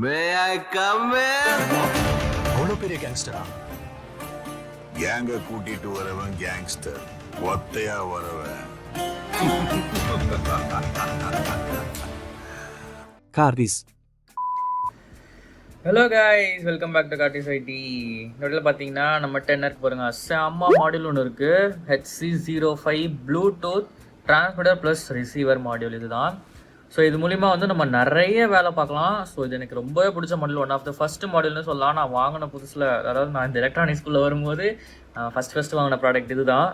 May I come in? அவ்வளோ பெரிய கேங்ஸ்டரா? கேங்க கூட்டிட்டு வரவன் கேங்ஸ்டர், ஒத்தையா வரவன் கார்விஸ். Hello guys, welcome back to கார்டிஸ் ஐடி. நோட்டில் பார்த்தீங்கன்னா நம்மகிட்ட என்ன இருக்கு பாருங்க, செம்ம மாடியூல் ஒன்று இருக்குது. HC-05 Bluetooth transmitter plus receiver module இதுதான். ஸோ இது மூலிமா வந்து நம்ம நிறைய வேலை பார்க்கலாம். ஸோ இது எனக்கு ரொம்பவே பிடிச்ச module, one of the first மாடியூல்னு சொல்லலாம். நான் வாங்கின புதுசில், அதாவது நான் இந்த எலக்ட்ரானிக் ஸ்கூலில் வரும்போது ஃபஸ்ட் வாங்கின ப்ராடக்ட் இது தான்.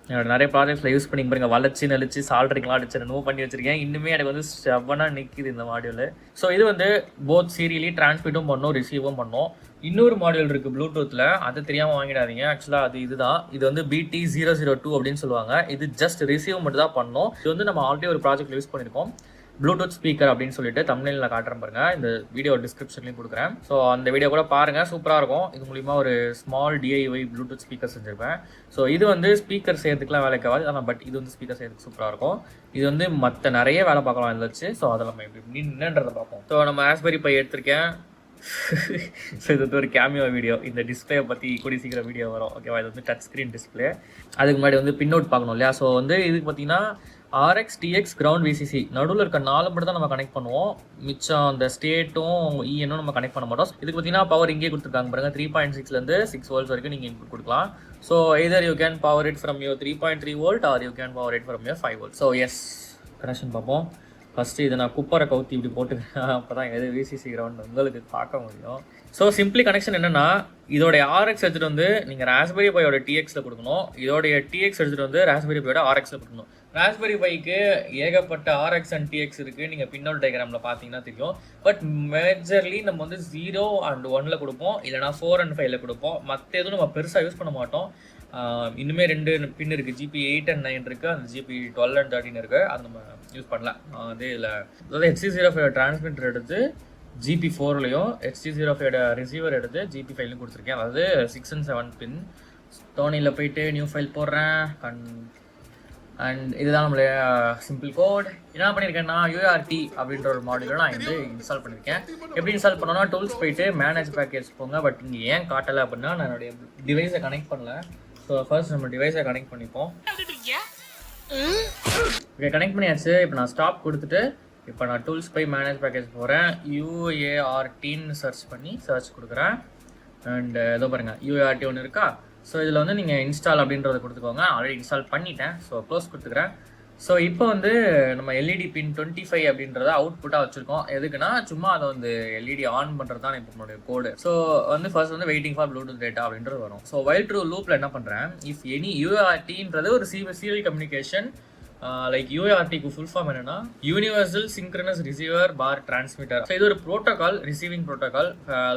என்னோட நிறைய ப்ராஜெக்ட்ஸில் யூஸ் பண்ணி பாருங்க, வளைச்சி நெளிச்சு சால்ட்ரிங்லாம் அடிச்சு மூவ் பண்ணி வச்சிருக்கேன். இன்னுமே எனக்கு வந்து செவனாக நிற்கிது இந்த மாடியூல். ஸோ இது வந்து போத் சீரியலி டிரான்ஸ்மிட்டும் பண்ணோம், ரிசீவும் பண்ணோம். இன்னொரு மாடியூல் இருக்குது ப்ளூடூத்தில், அது தெரியாமல் வாங்கிடாதீங்க. ஆக்சுவலாக அது இதுதான். இது வந்து BT002 அப்படின்னு சொல்லுவாங்க. இது ஜஸ்ட் ரிசீவ் மட்டும் தான் பண்ணோம். இது வந்து நம்ம ஆல்ரெடி ஒரு ப்ராஜெக்ட் யூஸ் பண்ணியிருக்கோம், ப்ளூடூத் ஸ்பீக்கர் அப்படின்னு சொல்லிட்டு. தமிழில் காட்டுறேன் பாருங்க, இந்த வீடியோ டிஸ்கிரிப்ஷன்லையும் கொடுக்குறேன். ஸோ அந்த வீடியோ கூட பாருங்கள், சூப்பராக இருக்கும். இது மூலிமா ஒரு ஸ்மால் DIY ப்ளூடூத் ஸ்பீக்கர் செஞ்சுருப்பேன். ஸோ இது வந்து ஸ்பீக்கர் செய்யறதுக்குலாம் வேலைக்கு ஆகாது, ஆனால் பட் இது வந்து ஸ்பீக்கர் செய்யறதுக்கு சூப்பராக இருக்கும். இது வந்து மற்ற நிறைய வேலை பார்க்கலாம் இதில் வச்சு. ஸோ அதை நம்ம எப்படி என்னன்றதை பார்ப்போம். ஸோ நம்ம ராஸ்பெரி பை எடுத்திருக்கேன். ஸோ இது வந்து ஒரு கேமியோ வீடியோ. இந்த டிஸ்பிளே பற்றி கூடி சீக்கிரம் வீடியோ வரும், ஓகேவா? இது வந்து டச் ஸ்க்ரீன் டிஸ்பிளே. அதுக்கு முன்னாடி வந்து பின் அவுட் பார்க்கணும் இல்லையா? ஸோ வந்து இதுக்கு பார்த்தீங்கன்னா RX, TX, கிரவுண்ட், VCC நடுவில் இருக்க 4 மட்டும் தான் நம்ம கனெக்ட் பண்ணுவோம். மிச்சம் அந்த ஸ்டேட்டும் EN நம்ம கனெக்ட் பண்ண மாட்டோம். இதுக்கு பார்த்தீங்கன்னா பவர் இங்கே கொடுத்துருக்காங்க பாருங்க, 3.6லேருந்து 6 volts வரைக்கும் நீங்கள் இன்புட் கொடுக்கலாம். So either you can power it from your 3.3 volt or you can power it from your 5 volt. So yes, connection பார்ப்போம். ஃபஸ்ட்டு இதை நான் குப்பரை கவுத்தி இப்படி போட்டுக்கிறேன், அப்போ தான் எது VCC கிரவுண்ட் உங்களுக்கு பார்க்க முடியும். ஸோ சிம்பிளி கனெக்ஷன் என்னென்னா, இதோடைய RX எடுத்துகிட்டு வந்து நீங்கள் ராஸ்பெரி பையோட TXயில் கொடுக்கணும். இதோடைய TX எடுத்துகிட்டு வந்து ராஸ்பெரி பையோட RXயில் கொடுக்கணும். ராஸ்பெரி பைக்கு ஏகப்பட்ட RX அண்ட் TX இருக்குது, நீங்கள் பின்னோட் டயக்ராமில் பார்த்தீங்கன்னா தெரியும். பட் மேஜர்லி நம்ம வந்து 0 and 1 கொடுப்போம், இல்லைனா 4 and 5 கொடுப்போம். மற்ற எதுவும் நம்ம பெருசாக யூஸ் பண்ண மாட்டோம். இன்னுமே 2 பின் இருக்குது, GP8 and 9 இருக்குது, அந்த GP12 and 13 இருக்குது, அது நம்ம யூஸ் பண்ணலாம். அதே இல்லை, அதாவது HC-05 டிரான்ஸ்மிட்டர் எடுத்து GP4லையும் HC-05 ரிசீவர் எடுத்து GP5லையும் கொடுத்துருக்கேன். அதாவது 6 and 7 பின். டோனியில் போயிட்டு நியூ ஃபைல் போடுறேன். அண்ட் இதுதான் நம்மளுடைய சிம்பிள் கோட். என்ன பண்ணியிருக்கேன்னா, UART அப்படின்ற ஒரு மாடியூலை நான் வந்து இன்ஸ்டால் பண்ணியிருக்கேன். எப்படி இன்ஸ்டால் பண்ணோன்னா, டூல்ஸ் போயிட்டு மேனேஜ் பேக்கேஜ் போங்க. பட் இங்கே ஏன் காட்டலை அப்படின்னா, நான் என்னுடைய டிவைஸை கனெக்ட் பண்ணல. ஸோ ஃபர்ஸ்ட் நம்ம டிவைஸை கனெக்ட் பண்ணிப்போம். ஓகே, கனெக்ட் பண்ணியாச்சு. இப்போ நான் ஸ்டாப் கொடுத்துட்டு இப்போ நான் டூல்ஸ் போய் மேனேஜ் பேக்கேஜ் போகிறேன். UARTன்னு சர்ச் பண்ணி சர்ச் கொடுக்குறேன். அண்ட் ஏதோ பாருங்கள், UART ஒன்று இருக்கா? ஸோ இதில் வந்து நீங்கள் இன்ஸ்டால் அப்படின்றத கொடுத்துக்கோங்க. ஆல்ரெடி இன்ஸ்டால் பண்ணிட்டேன், ஸோ க்ளோஸ் கொடுத்துக்கிறேன். ஸோ இப்போ வந்து நம்ம LED பின் 25 அப்படின்றத அவுட்புட்டாக வச்சுருக்கோம். எதுக்குன்னா, சும்மா அதை வந்து LED ஆன் பண்ணுறது தான் இப்போ நம்மளுடைய கோடு. ஸோ வந்து ஃபர்ஸ்ட் வந்து வெயிட்டிங் ஃபார் ப்ளூடூத் டேட்டா அப்படின்றது வரும். ஸோ வைல் ட்ரூ லூப்பில் என்ன பண்ணுறேன், இஃப் எனி UARTன்றது ஒரு சீரியல் கம்யூனிகேஷன். லைக் UARTக்கு ஃபுல் ஃபார்ம் என்னன்னா, யூனிவர்சல் சிங்க்ரனஸ் ரிசீவர் பார் டிரான்ஸ்மிட்டர். ஸோ இது ஒரு ப்ரோட்டோகால், ரிசீவிங் ப்ரோட்டோகால்.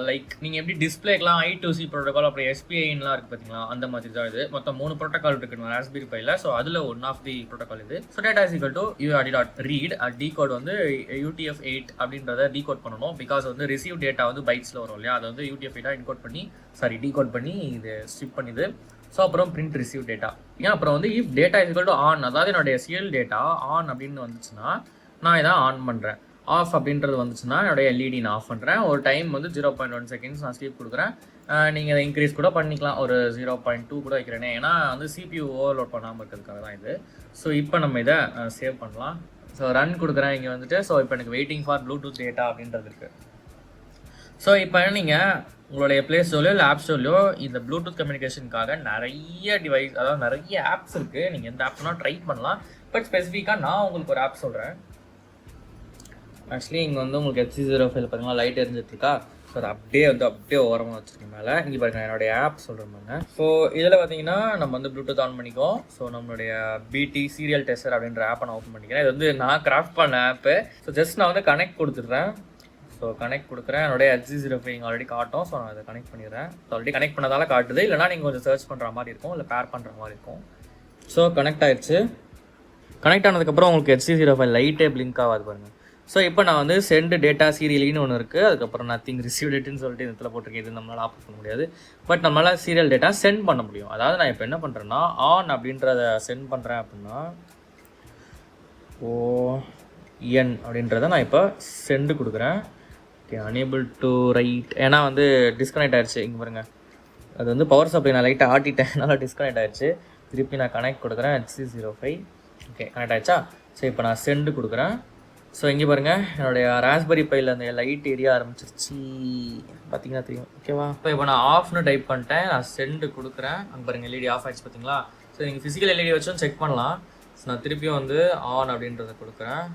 லைக் நீங்கள் எப்படி டிஸ்பிளேக்கெலாம் I2C ப்ரோட்டோகால், அப்புறம் SPIன்லாம் இருக்குது பார்த்தீங்களா, அந்த மாதிரி தான் இது. மொத்தம் 3 ப்ரோட்டோகால் இருக்குது ராஸ்பெரி பையில். ஸோ அதில் ஒன் ஆஃப் தி ப்ரோட்டோகால் இது. So data is equal to UART.read. Decode வந்து UTF-8 அப்படின்றத டிகோட் பண்ணணும். பிகாஸ் வந்து ரிசீவ் டேட்டா வந்து பைட்ஸில் வரும் இல்லையா, அதை வந்து UTF-8 டிகோட் பண்ணி இது ஸ்ட்ரிப் பண்ணிது. ஸோ அப்புறம் பிரிண்ட் ரிசீவ் டேட்டா. ஏன் அப்புறம் வந்து if data is equal to on, அதாவது என்னுடைய சீரியல் டேட்டா ஆன் அப்படின்னு வந்துச்சுன்னா நான் இதை ஆன் பண்ணுறேன். ஆஃப் அப்படின்றது வந்துச்சுன்னா என்னுடைய LED நான் ஆஃப் பண்ணுறேன். ஒரு டைம் வந்து 0.1 seconds நான் ஸ்லீப் கொடுக்குறேன். நீங்கள் இதை இன்க்ரீஸ் கூட பண்ணிக்கலாம், ஒரு 0.2 கூட வைக்கிறேனே, ஏன்னா வந்து CPU ஓவர்லோட் பண்ணாமல் இருக்கிறதுக்காக தான் இது. ஸோ இப்போ நம்ம இதை சேவ் பண்ணலாம். ஸோ ரன் கொடுக்குறேன் இங்கே வந்துட்டு. ஸோ இப்போ எனக்கு வெயிட்டிங் ஃபார் ப்ளூடூத் டேட்டா அப்படின்றது இருக்குது. ஸோ இப்போ நீங்கள் உங்களுடைய ப்ளே ஸ்டோர்லையோ இல்லை ஆப் ஸ்டோர்லையோ இந்த ப்ளூடூத் கம்யூனிகேஷனுக்காக நிறைய டிவைஸ், அதாவது நிறைய ஆப்ஸ் இருக்குது. நீங்கள் எந்த ஆப்ஸ்னா ட்ரை பண்ணலாம். பட் ஸ்பெசிஃபிக்காக நான் உங்களுக்கு ஒரு ஆப் சொல்கிறேன். ஆக்சுவலி இங்கே வந்து உங்களுக்கு HC-05 பார்த்தீங்கன்னா லைட் எரிஞ்சிட்ருக்கா. ஸோ அதை அப்படியே ஓரமாக வச்சுருக்கேன் மேலே. இங்கே பாருங்கள், என்னுடைய ஆப் சொல்கிறேன். ஸோ இதில் பார்த்தீங்கன்னா நம்ம வந்து ப்ளூடூத் ஆன் பண்ணிக்குவோம். ஸோ நம்மளுடைய BT சீரியல் டெஸ்டர் அப்படின்ற ஆப்பை நான் ஓப்பன் பண்ணிக்கிறேன். இது வந்து நான் கிராஃப்ட் பண்ண ஆப்பு. ஸோ ஜஸ்ட் நான் வந்து கனெக்ட் கொடுத்துட்றேன். ஸோ கனெக்ட் கொடுக்குறேன். என்னுடைய HC-05 இங்கே ஆல்ரெடி காட்டும். ஸோ நான் அதை கனெக்ட் பண்ணிடுறேன். ஸோ ஆல்ரெடி கனெக்ட் பண்ணதால காட்டுது, இல்லைனா நீங்கள் கொஞ்சம் சர்ச் பண்ணுற மாதிரி இருக்கும், இல்லை பேர் பண்ணுற மாதிரி இருக்கும். ஸோ கனெக்ட் ஆகிடுச்சு. கனெக்ட் ஆனதுக்கப்புறம் உங்களுக்கு HC-05 லைட்டே பிளிங்க் ஆகாது பாருங்கள். ஸோ இப்போ நான் வந்து சென்ட் டேட்டா சீரியலின்னு ஒன்று இருக்குது. அதுக்கப்புறம் நத்திங் ரிசீவ் டேட்டுன்னு சொல்லிட்டு இந்த போட்டிருக்கேன். இது நம்மளால் ஆஃப் பண்ண முடியாது, பட் நம்மளால் சீரியல் டேட்டா சென்ட் பண்ண முடியும். அதாவது நான் இப்போ என்ன பண்ணுறேன்னா, ஆன் அப்படின்றத சென்ட் பண்ணுறேன் அப்படின்னா, ON அப்படின்றத நான் இப்போ சென்ட் கொடுக்குறேன். ஓகே unable to write ஏன்னா வந்து டிஸ்கனெக்ட் ஆயிடுச்சு. இங்கே பாருங்கள், அது வந்து பவர் சப்ளை நான் லைட்டாக ஆட்டிட்டேன், அதனால் டிஸ்கனெக்ட் ஆயிடுச்சு. திருப்பி நான் கனெக்ட் கொடுக்குறேன் HC-05. ஓகே கனெக்ட் ஆகிடுச்சா? ஸோ இப்போ நான் சென்டு கொடுக்குறேன். ஸோ இங்கே பாருங்கள், என்னுடைய ராஸ்பெரி பையில் அந்த லைட் எரிய ஆரம்பிச்சிருச்சு, பார்த்தீங்கன்னா தெரியும். ஓகேவா? இப்போ நான் ஆஃப்னு டைப் பண்ணிட்டேன், நான் சென்டு கொடுக்குறேன். அங்கே பாருங்கள் எல்இடி ஆஃப் ஆகிடுச்சு பார்த்தீங்களா? ஸோ நீங்கள் ஃபிசிக்கல் எல்இடி வச்சும் செக் பண்ணலாம். ஸோ நான் திருப்பியும் வந்து ஆன் அப்படின்றத கொடுக்குறேன்,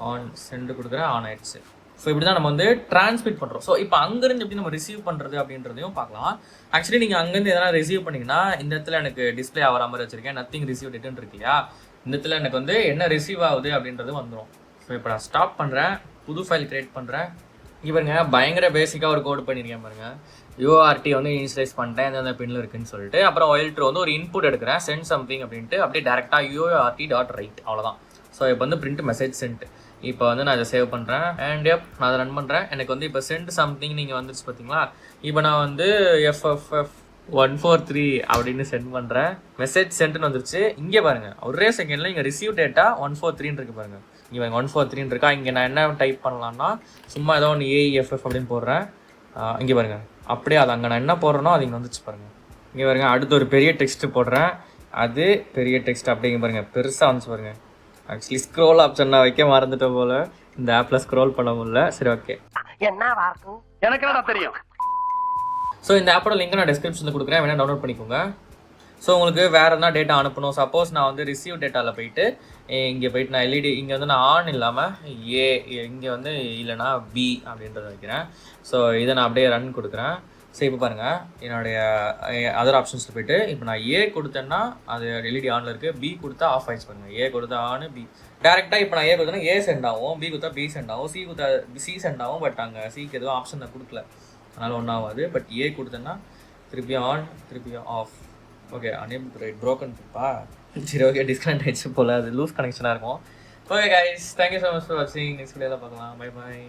ஆன் சென்டு கொடுக்குறேன், ஆன் ஆகிடுச்சு. ஸோ இப்படி தான் நம்ம வந்து டிரான்ஸ்மிட் பண்ணுறோம். ஸோ இப்போ அங்கேருந்து எப்படி நம்ம ரிசீவ் பண்ணுறது அப்படின்றதையும் பார்க்கலாம். ஆக்சுவலி நீங்கள் அங்கேருந்து எதனா ரிசீவ் பண்ணிங்கன்னா, இந்த இடத்துல எனக்கு டிஸ்பிளே ஆகிற மாதிரி வச்சுருக்கேன், நத்திங் ரிசீவ் டேட்டுன்னு இருக்கு இல்லையா? இந்த இடத்துல எனக்கு வந்து என்ன ரிசீவ் ஆகுது அப்படின்றது வந்துடும். ஸோ இப்போ நான் ஸ்டாப் பண்ணுறேன், புது ஃபைல் க்ரியேட் பண்ணுறேன். இங்கே பாருங்க, பயங்கர பேசிக்காக ஒரு கோட் பண்ணியிருக்கேன் பாருங்கள். யூஆர்டி வந்து இனிஷியலைஸ் பண்ணிட்டேன், எந்தெந்த பின்னில் இருக்குன்னு சொல்லிட்டு. அப்புறம் ஒயில் வந்து ஒரு இன்புட் எடுக்கிறேன், சென்ட் சம்திங் அப்படின்ட்டு, அப்படியே டேரெக்டாக யூஆர்டி.ரைட் அவ்வளோதான். ஸோ இப்போ வந்து பிரிண்ட் மெசேஜ் சென்ட். இப்போ வந்து நான் இதை சேவ் பண்ணுறேன் அண்ட் நான் அதை ரன் பண்ணுறேன். எனக்கு வந்து இப்போ சென்ட் சம்திங் நீங்கள் வந்துச்சு பார்த்தீங்களா? இப்போ நான் வந்து FF143 அப்படின்னு சென்ட் பண்ணுறேன், மெசேஜ் சென்ட்னு வந்துருச்சு. இங்கே பாருங்கள், ஒரே செகண்டில் இங்கே ரிசீவ் டேட்டா 143 இருக்கு பாருங்கள். இங்கே பாருங்கள் 143 இருக்கா? இங்கே நான் என்ன டைப் பண்ணலான்னா, சும்மா ஏதோ ஒன்று AEFF அப்படின்னு போடுறேன். இங்கே பாருங்கள், அப்படியே அது அங்கே நான் என்ன போடுறேனோ அது இங்கே வந்துச்சு பாருங்கள். இங்கே பாருங்கள், அடுத்து ஒரு பெரிய டெக்ஸ்ட்டு போடுறேன், அது பெரிய டெக்ஸ்ட் அப்படிங்க பாருங்கள், பெருசாக வந்துச்சு பாருங்கள். ஆக்சுவலி ஸ்க்ரோல் ஆப்ஷன் நான் வைக்க மறந்துட்டேன் போல், இந்த ஆப்பில் ஸ்க்ரோல் பண்ண முடியல. சரி ஓகே, எனக்கு என்ன தெரியும். ஸோ இந்த ஆப்போட லிங்க் நான் டிஸ்கிரிப்ஷனில் கொடுக்குறேன், வேணால் டவுன்லோட் பண்ணிக்கோங்க. ஸோ உங்களுக்கு வேறு எதனா டேட்டா அனுப்பணும், சப்போஸ் நான் வந்து ரிசீவ் டேட்டாவில் போயிட்டு இங்கே போயிட்டு நான் எல்இடி இங்கே வந்து நான் ஆன் இல்லாமல் இங்கே வந்து இல்லைனா பி அப்படின்றத வைக்கிறேன். ஸோ இதை நான் அப்படியே ரன் கொடுக்குறேன். ஸோ இப்போ பாருங்கள், என்னுடைய அதர் ஆப்ஷன்ஸில் போய்ட்டு இப்போ நான் ஏ கொடுத்தேன்னா அது எல்இடி ஆனில் இருக்குது, பி கொடுத்தா ஆஃப் ஆகிடுச்சு பாருங்கள். ஏ கொடுத்தா ஆன், பி டேரெக்டாக இப்போ நான் ஏ கொடுத்தேன்னா ஏ சென்ட் ஆகும், பி கொடுத்தா பி சென்ட் ஆகும், சி கொடுத்தா சி சென்ட் ஆகும். பட் அங்கே சிக்கு எதுவும் ஆப்ஷன் நான் கொடுக்கல, அதனால் ஒன்றும் ஆகாது. பட் ஏ கொடுத்தேன்னா திருப்பியும் ஆன், திருப்பியும் off. Okay unable to write broken பா. சரி ஓகே, டிஸ்கனெக்ட் ஆகிடுச்சு போல், அது லூஸ் கனெக்ஷனாக இருக்கும். Okay guys, thank you so much for வாட்சிங். நெக்ஸ்ட் வீடியோவில் பார்க்கலாம். Bye bye.